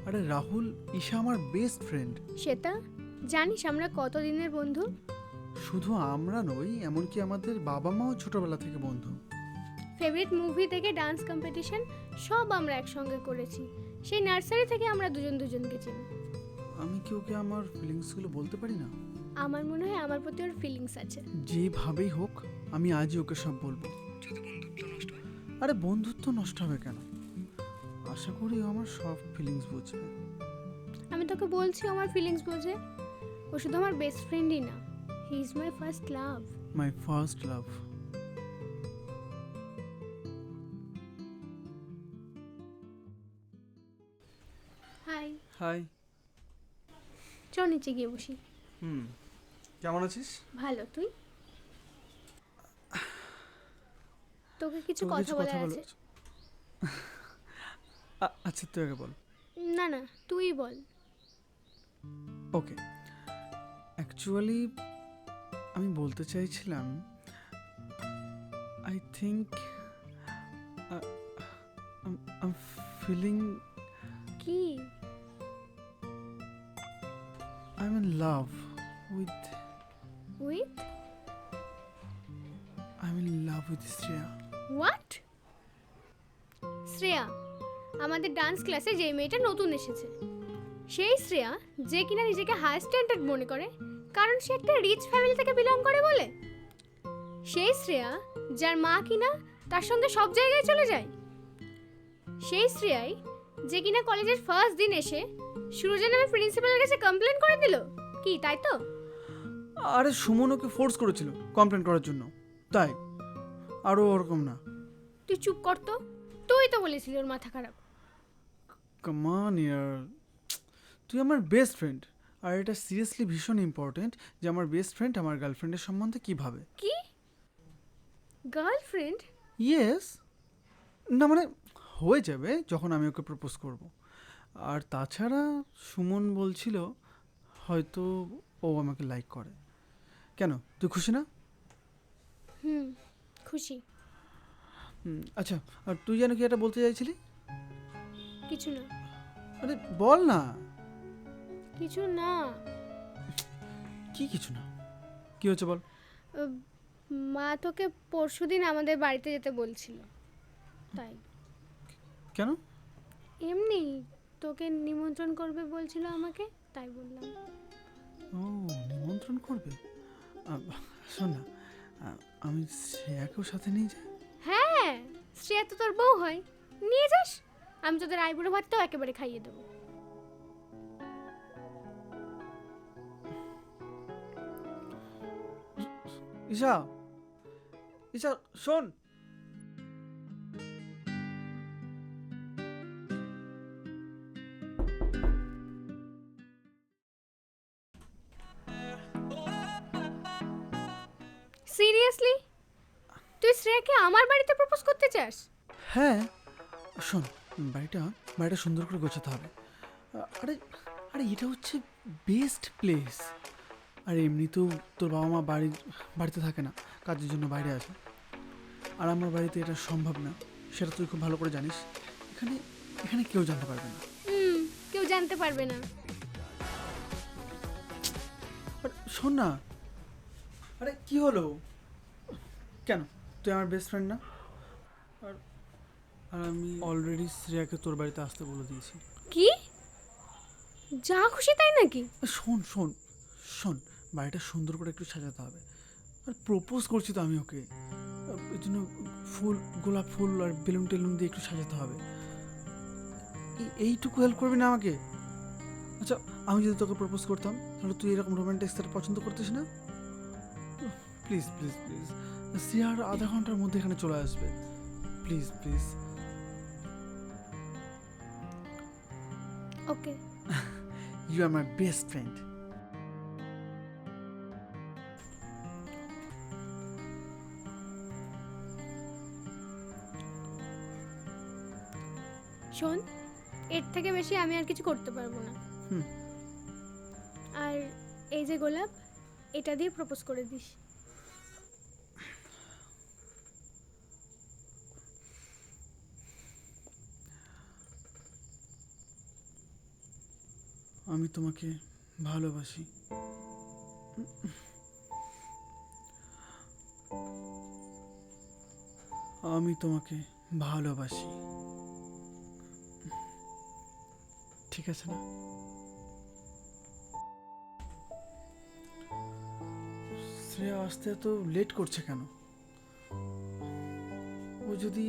আরে রাহুল, ঈশা আমার best friend. Shweta, জানিস আমরা কতদিনের বন্ধু? শুধু আমরা নই, এমনকি আমাদের বাবা মাও ছোটবেলা থেকে বন্ধু। ফেভারিট মুভি থেকে ডান্স কম্পিটিশন সব আমরা একসঙ্গে করেছি। সেই নার্সারি থেকে আমরা দুজনকে চিনি। আমি কি ওকে আমার ফিলিংসগুলো বলতে পারি না? আমার মনে হয় আমার প্রতি ওর ফিলিংস আছে। যেভাবেই হোক আমি আজই ওকে সব বলবো, যদি বন্ধুত্ব নষ্ট হয়। আরে বন্ধুত্ব নষ্ট হবে কেন? আশা করি ও আমার সব ফিলিংস বুঝবে। আমি তোকে বলছি আমার ফিলিংস বোঝে। ও শুধু আমার বেস্ট ফ্রেন্ডই না, he is my first love. My first love. Hi. Hi. চল নিচে গিয়ে বসি। কেমন আছিস? ভালো, তুই? তোকে কিছু তোকে কথা বলার বলো। আছে। আচ্ছা তুই আগে বল। না না, তুই বল। ওকে, অ্যাকচুয়ালি আমি বলতে চাইছিলাম, আই থিঙ্ক আই ফিলিং কি? I am in love with with? I am in love with Shreya. What? Shreya, আমাদের ডান্স ক্লাসে যে মেয়েটা নতুন এসেছে, সেই শ্রেয়া যে কিনা নিজেকে হাই স্ট্যান্ডার্ড মনে করে কারণ সে একটা রিচ ফ্যামিলি থেকে বিলং করে বলে। সেই শ্রেয়া যার মা কিনা তার সঙ্গে সব জায়গায় চলে যায়। সেই শ্রেয়াই যে কিনা কলেজের ফার্স্ট দিন এসে সুরজা নামে প্রিন্সিপালের কাছে কমপ্লেন করে দিল। কি তাই তো? আরে সুমন ওকে ফোর্স করেছিল কমপ্লেন করার জন্য, তাই। আরও ওরকম না। তুই চুপ কর তো, তুই তো বলেছিলি ওর মাথা খারাপ। কামান ইয়ার, তুই আমার বেস্ট ফ্রেন্ড, আর এটা সিরিয়াসলি ভীষণ ইম্পর্টেন্ট যে আমার বেস্ট ফ্রেন্ড আমার গার্লফ্রেন্ডের সম্বন্ধে কী ভাবে। কি? গার্লফ্রেন্ড? ইয়েস। না মানে হয়ে যাবে যখন আমি ওকে প্রপোজ করব। আর তাছাড়া সুমন বলছিল হয়তো ও আমাকে লাইক করে। কেন, তুই খুশি না? খুশি। আচ্ছা, আর তুই যেন কি এটা বলতে চাইছিলি? কিছু না। আরে বল না। কিছু না। কি কিছু না? কি হচ্ছে বল। মা তোকে পরশুদিন আমাদের বাড়িতে যেতে বলছিল, তাই। কেন? এমনি তোকে নিমন্ত্রণ করবে বলছিল আমাকে, তাই বললাম। ও, নিমন্ত্রণ করবে? শোন না, আমি শ্রেয়াকেও সাথে নিয়ে যাই। হ্যাঁ, শ্রেয়া তো তোর বউ হয়, নিয়ে যাস। আমি তোদের আইবুড়ো ভাতটাও একেবারে খাইয়ে দেবো। ঈশা, ঈশা শোন। সিরিয়াসলি তুই শ্রেয়াকে আমার বাড়িতে প্রপোজ করতে চাস? হ্যাঁ শোন, বাড়িটা বাড়িটা সুন্দর করে গোছাতে হবে। আরে আরে এটা হচ্ছে বেস্ট প্লেস। আর এমনিতেও তোর বাবা মা বাড়িতে থাকে না, কাজের জন্য বাইরে আছে। আর আমার বাড়িতে এটা সম্ভব না, সেটা তুই খুব ভালো করে জানিস। এখানে এখানে কেউ জানতে পারবে না। কেউ জানতে পারবে না। আর শোন না, আরে কি হলো? কেন, তুই আমার বেস্ট ফ্রেন্ড না? আর আর আমি অলরেডি শ্রেয়াকে তোর বাড়িতে আসতে বলে দিয়েছি। কি? যা খুশি তাই নাকি? শোন শোন শোন, বাড়িটা সুন্দর করে একটু সাজাতে হবে। আর প্রপোজ করছি তো আমি ওকে, এই জন্য ফুল, গোলাপ ফুল আর বেলুন টেলুন দিয়ে একটু সাজাতে হবে। এইটুকু হেল্প করবি না আমাকে? আচ্ছা, আমি যদি তোকে প্রপোজ করতাম তাহলে তুই এরকম রোমান্টিক স্টার পছন্দ করতিস না? প্লিজ প্লিজ প্লিজ, শ্রেয়ার আধা ঘন্টার মধ্যে এখানে চলে আসবে। Please please. Okay. You are my best friend. শোন, এর থেকে বেশি আমি আর কিছু করতে পারবো না। আর এই যে গোলাপ, এটা দিয়ে প্রপোজ করে দিস। আমি তোমাকে ভালোবাসি। আমি তোমাকে ভালোবাসি। ঠিক আছে না? শ্রেয়া আসতে এত লেট করছে কেন? ও যদি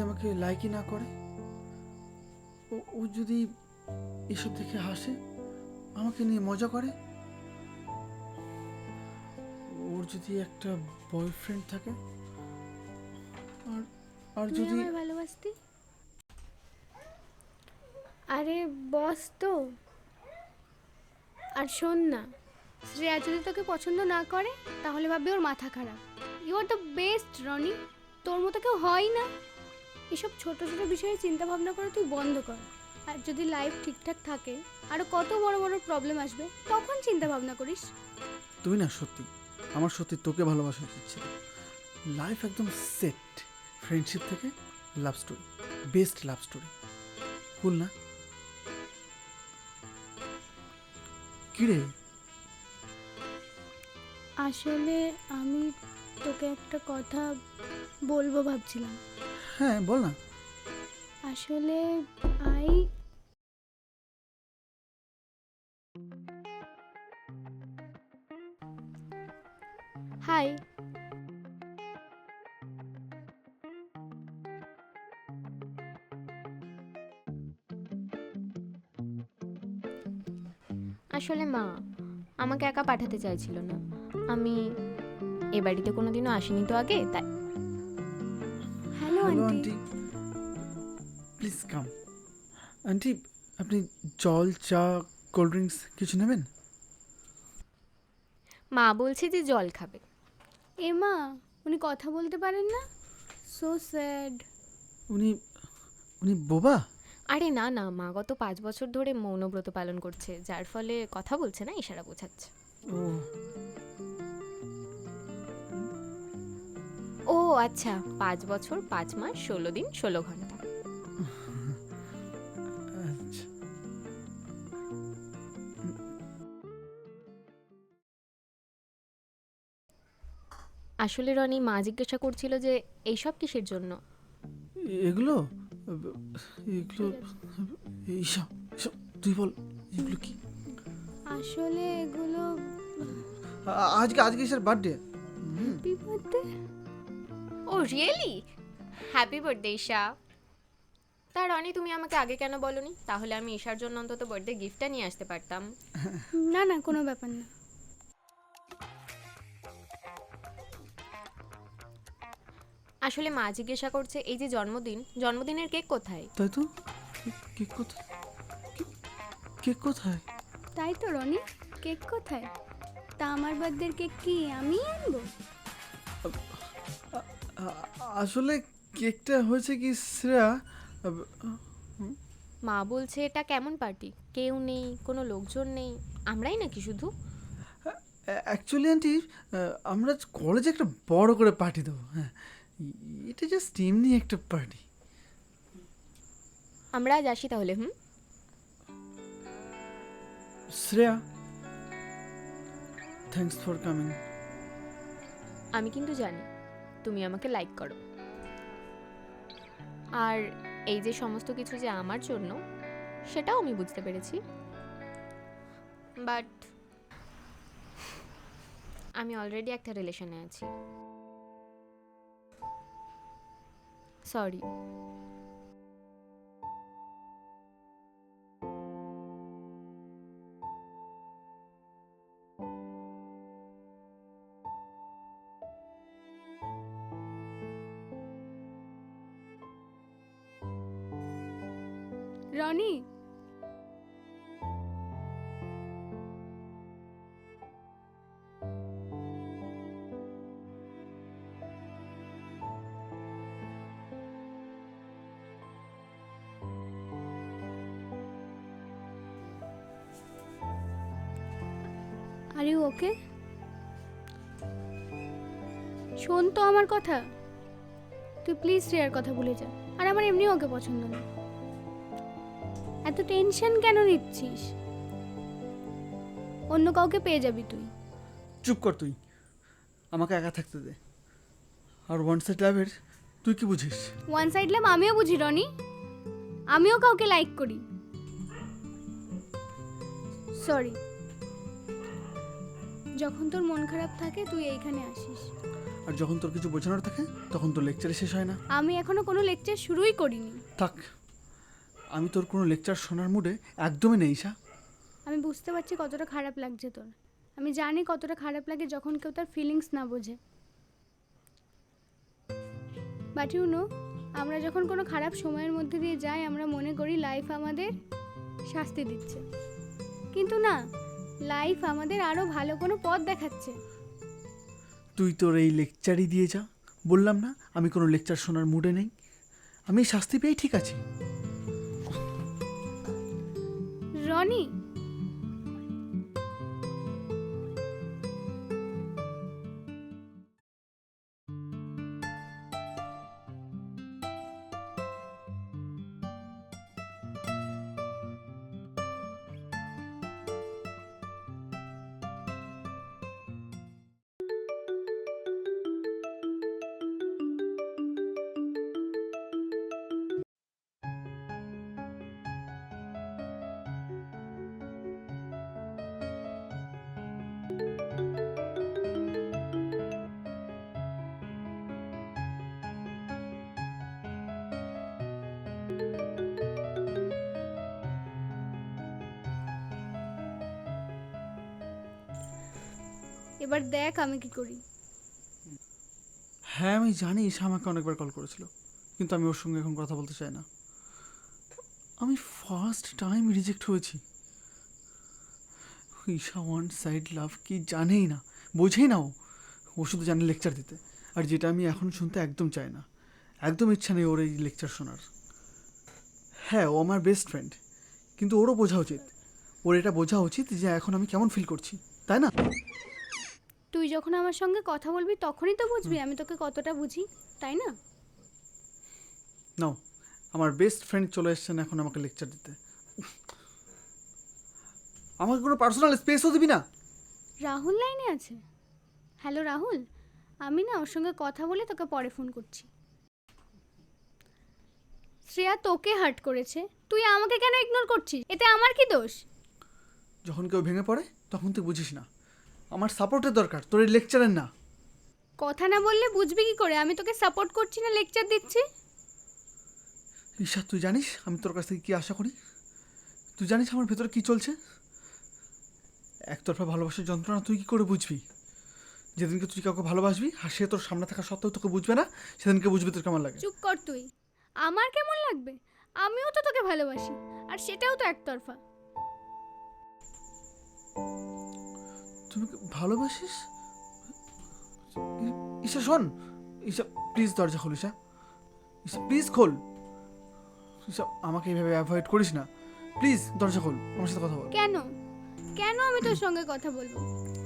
আমাকে লাইকই না করে, ও যদি এসব দেখে হাসে, আমাকে নিয়ে মজা করে, ওর যদি একটা বয়ফ্রেন্ড থাকে, আর আর তুই যদি আমায় ভালোবাসতি? আরে বস তো। আর শোন না, শ্রেয়া যদি তোকে পছন্দ না করে তাহলে ভাববে ওর মাথা খারাপ। You are the best Roni, তোর মতো কেউ হয় না। এসব ছোট ছোট বিষয়ে চিন্তা ভাবনা করে তুই বন্ধ কর। আর যদি লাইফ ঠিকঠাক থাকে, আরো কত বড় বড় প্রবলেম আসবে, তখন চিন্তা ভাবনা করিস। তুই না, সত্যি আমার সত্যি তোকে ভালোবাসা উচিত ছিল। লাইফ একদম সেট। ফ্রেন্ডশিপ থেকে love story, best love story. Cool না? কিরে? আসলে আমি তোকে একটা কথা বলবো ভাবছিলাম। হ্যাঁ বল না। আসলে আই হাই। আসলে মা আমাকে একা পাঠাতে চাইছিল না। আমি এ বাড়িতে কোনোদিনও আসিনি তো আগে, তাই। Hello hello aunty. Aunty, please come. Aunty, আপনি জল, চা, কোল্ড ড্রিঙ্কস কিছু নেবেন? মা বলছে যে জল খাবে। এমা, উনি কথা বলতে পারেন না? So sad. উনি উনি বোবা? আরে না না, মা গত 5 বছর ধরে মৌনব্রত পালন করছে, যার ফলে কথা বলছে না, ইশারা বোঝাচ্ছে। ও ও আচ্ছা, 5 বছর 5 মাস 16 দিন 16 ঘন্টা। আচ্ছা। আসলে রনি, মা জিজ্ঞাসা করছিল যে এইসব কিসের জন্য। এগুলো এগুলো এইসব এইসব তুই বল, এগুলো কি? আসলে এগুলো আজকে কিসের birthday? Happy birthday. Oh really? Happy birthday Isha. তা রনি, তুমি আমাকে আগে কেন বলনি? তাহলে আমি ঈশার জন্য অন্তত বার্থডে গিফটটা নিয়ে আসতে পারতাম। না না, কোনো ব্যাপার না। আসলে মা জিজ্ঞাসা করছে এই যে জন্মদিনের কেক কোথায়। তাই তো, কেক কোথায়? কেক কোথায়? তাই তো রনি, কেক কোথায়? তা আমার বার্থডের কেক কি আমি আনবো? আসলে কেকটা হয়েছে কি শ্রেয়া, মা বলছে এটা কেমন পার্টি, কেউ নেই, কোনো লোকজন নেই, আমরাই নাকি শুধু। অ্যাকচুয়ালি আন্টি, আমরা কলেজে একটা বড় করে পার্টি দেবো। হ্যাঁ, এটা জাস্ট এমনি একটা পার্টি। আমরা আজ আসি তাহলে। Shreya, thanks for coming. আমি কিন্তু জানি তুমি আমাকে লাইক করো, আর এই যে সমস্ত কিছু যে আমার জন্য, সেটাও আমি বুঝতে পেরেছি। বাট আমি অলরেডি একটা রিলেশনে আছি। Sorry. Roni, are you okay? শোন তো আমার কথা, তুই প্লিজ শ্রেয়ার কথা ভুলে যা। আর আমার এমনিও ওকে পছন্দ না। এত টেনশন কেন নিচ্ছিস? অন্য কাউকে পেয়ে যাবি তুই। চুপ কর তুই, আমাকে একা থাকতে দে। আর ওয়ান সাইড লাভের তুই কি বুঝিস? ওয়ান সাইড লাভ আমিও বুঝি রনি, আমিও কাউকে লাইক করি। সরি, যখন তোর মন খারাপ থাকে তুই এইখানে আসিস। আর যখন তোর কিছু বোঝানোর থাকে তখন তোর লেকচারে শেষ হয় না। আমি এখনো কোনো লেকচার শুরুই করিনি। থাক, আমি তোর কোনো লেকচার শোনার মুডে একদমই নেই ঈশা। আমি বুঝতে পারছি কতটা খারাপ লাগছে তোর। আমি জানি কতটা খারাপ লাগে যখন কেউ তার ফিলিংস না বোঝে। বাট ইউ নো, আমরা যখন কোনো খারাপ সময়ের মধ্যে দিয়ে যাই আমরা মনে করি লাইফ আমাদের শাস্তি দিচ্ছে, কিন্তু না, লাইফ আমাদের আরও ভালো কোনো পথ দেখাচ্ছে। তুই তোর এই লেকচারই দিয়ে যা। বললাম না আমি কোনো লেকচার শোনার মুডে নেই। আমি শাস্তি পেয়ে ঠিক আছি। রনি, এবার দেখ আমি কি করি। হ্যাঁ আমি জানি ঈশা আমাকে অনেকবার কল করেছিল, কিন্তু আমি ওর সঙ্গে এখন কথা বলতে চাই না। আমি ফার্স্ট টাইম রিজেক্ট হয়েছি। ঈশা ওয়ান সাইড লাভ কি জানেই না, বোঝেই না। ও শুধু জানে লেকচার দিতে, আর যেটা আমি এখন শুনতে একদম চাই না। একদম ইচ্ছা নেই ওর এই লেকচার শোনার। হ্যাঁ ও আমার বেস্ট ফ্রেন্ড, কিন্তু ওরও বোঝা উচিত, ওর এটা বোঝা উচিত যে এখন আমি কেমন ফিল করছি, তাই না? তুই যখন আমার সঙ্গে কথা বলবি তখনই তো বুঝবি আমি তোকে কতটা বুঝি, তাই না? নাও, আমার বেস্ট ফ্রেন্ড চলে এসছেন এখন আমাকে লেকচার দিতে। আমাকে কোনো পার্সোনাল স্পেসও দিবি না? রাহুল লাইনে আছে। হ্যালো রাহুল, আমি না ওর সঙ্গে কথা বলে তোকে পরে ফোন করছি। শ্রেয়া তোকে হার্ট করেছে, তুই আমাকে কেন ইগনোর করছিস? এতে আমার কি দোষ? যখন কেউ ভেঙে পড়ে তখন তুই বুঝিস না। আমার সাপোর্টের দরকার, তোর এই লেকচারের না। কথা না বললে বুঝবি কি করে আমি তোকে সাপোর্ট করছি না লেকচার দিচ্ছি? ঈশা তুই জানিস আমি তোর কাছ থেকে কী আশা করি? তুই জানিস আমার ভেতরে কী চলছে? একতরফা ভালোবাসার যন্ত্রণা তুই কী করে বুঝবি? যেদিনকে তুই কাউকে ভালোবাসবি আর সে তোর সামনে থাকা সত্ত্বেও তোকে বুঝবে না, সেদিনকে বুঝবি তোর কেমন লাগে। চুপ কর তুই। আমার কেমন লাগবে? আমিও তো তোকে ভালোবাসি, আর সেটাও তো একতরফা। তুমি ভালোবাসিস? ঈশা শোন, ঈশা প্লিজ দরজা খোল। ঈশা, ঈশা প্লিজ খোল। ঈশা আমাকে এইভাবে অ্যাভয়েড করিস না, প্লিজ দরজা খোল, আমার সাথে কথা বল। কেন কেন আমি তোর সঙ্গে কথা বলবো?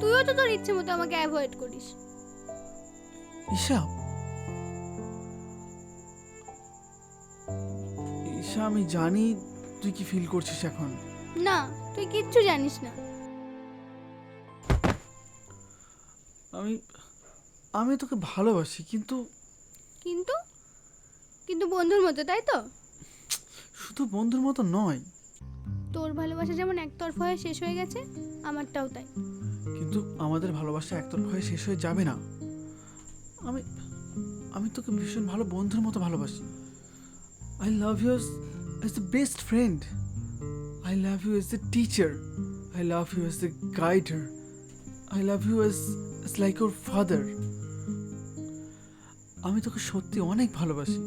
তুইও তো তোর ইচ্ছে মতো আমাকে অ্যাভয়েড করিস। ঈশা, ঈশা আমি জানি তুই কি ফিল করছিস এখন। না, তুই কিচ্ছু জানিস না। আমি আমি তোকে ভালোবাসি, কিন্তু কিন্তু কিন্তু বন্ধুর মতো, তাই তো? শুধু বন্ধুর মতো নয়। তোর ভালোবাসা যেমন একতরফা হয়ে শেষ হয়ে গেছে, আমারটাও তাই। কিন্তু আমাদের ভালোবাসা একতরফা হয়ে শেষ হয়ে যাবে না। আমি আমি তোকে ভীষণ ভালো বন্ধুর মতো ভালোবাসি। I love you as the best friend, I love you as the teacher, I love you as the guider, I love you as like your father. আমি তোকে সত্যি অনেক ভালোবাসি।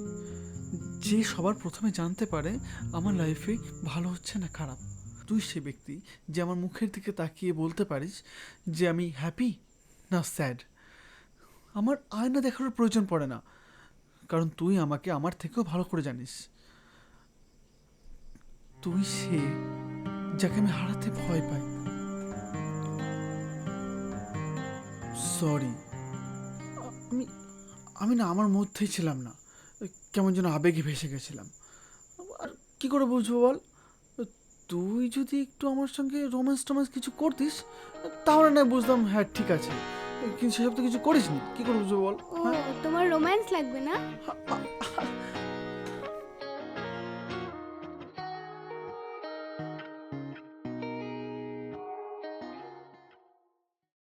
যে সবার প্রথমে জানতে পারে আমার লাইফে ভালো হচ্ছে না খারাপ, তুই সে ব্যক্তি যে আমার মুখের দিকে তাকিয়ে বলতে পারিস যে আমি হ্যাপি না স্যাড। আমার আয়না দেখার প্রয়োজন পড়ে না, কারণ তুই আমাকে আমার থেকেও ভালো করে জানিস। তুই সে যাকে আমি হারাতে ভয় পাই। সরি, আমি আমি না আমার মধ্যেই ছিলাম না, কেমন যেন আবেগে ভেসে গেছিলাম। আর কি করে বুঝবো বল? তুই যদি একটু আমার সঙ্গে রোম্যান্স কিছু করতিস তাহলে না বুঝতাম হ্যাঁ ঠিক আছে, কিন্তু সেসব তো কিছু করিসনি, কি করে বুঝবো বল? ও তোমার রোম্যান্স লাগবে না?